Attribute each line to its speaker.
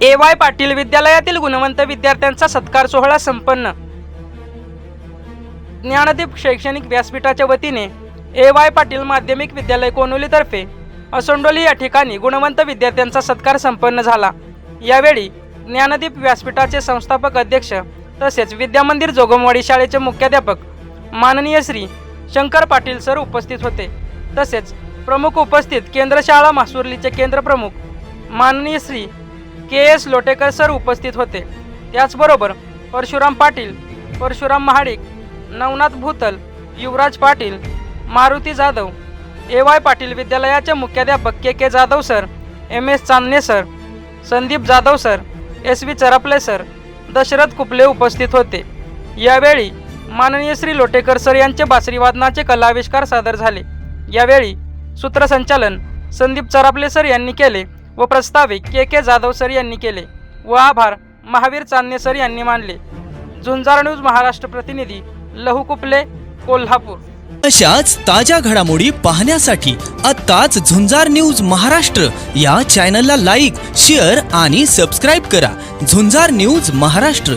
Speaker 1: ए.वाय. पाटील विद्यालयातील गुणवंत विद्यार्थ्यांचा सत्कार सोहळा संपन्न। ज्ञानदीप शैक्षणिक व्यासपीठाच्या वतीने ए.वाय. पाटील माध्यमिक विद्यालय कोनोलीतर्फे असोंडोली या ठिकाणी गुणवंत विद्यार्थ्यांचा सत्कार संपन्न झाला। यावेळी ज्ञानदीप व्यासपीठाचे संस्थापक अध्यक्ष तसेच विद्यामंदिर जोगमवाडी शाळेचे मुख्याध्यापक माननीय श्री शंकर पाटील सर उपस्थित होते। तसेच प्रमुख उपस्थित केंद्र शाळा मासुर्लीचे केंद्र प्रमुख माननीय श्री के.एस. लोटेकर सर उपस्थित होते। त्याचबरोबर परशुराम पाटील, परशुराम महाडिक, नवनाथ भूतल, युवराज पाटील, मारुती जाधव, ए.वाय. पाटील विद्यालयाचे मुख्याध्यापक K Jadhav sir, M S. Chandane sir, Sandeep Jadhav sir, S V. Charapale sir, Dashrath Kuple उपस्थित होते। यावेळी माननीय श्री लोटेकर सर यांचे बासरी वादनाचे कलाविष्कार सादर झाले। यावेळी सूत्रसंचालन संदीप चरापले सर यांनी केले व प्रस्ताविक के जाधव सर यांनी केले व आभार महावीर चांदणे सर यांनी मानले। झुंजार न्यूज महाराष्ट्र प्रतिनिधी लहू कुपले, कोल्हापूर।
Speaker 2: अशाच ताज्या घडामोडी पाहण्यासाठी आत्ताच झुंजार न्यूज महाराष्ट्र या चॅनलला लाईक, शेअर आणि सबस्क्राईब करा। झुंजार न्यूज महाराष्ट्र।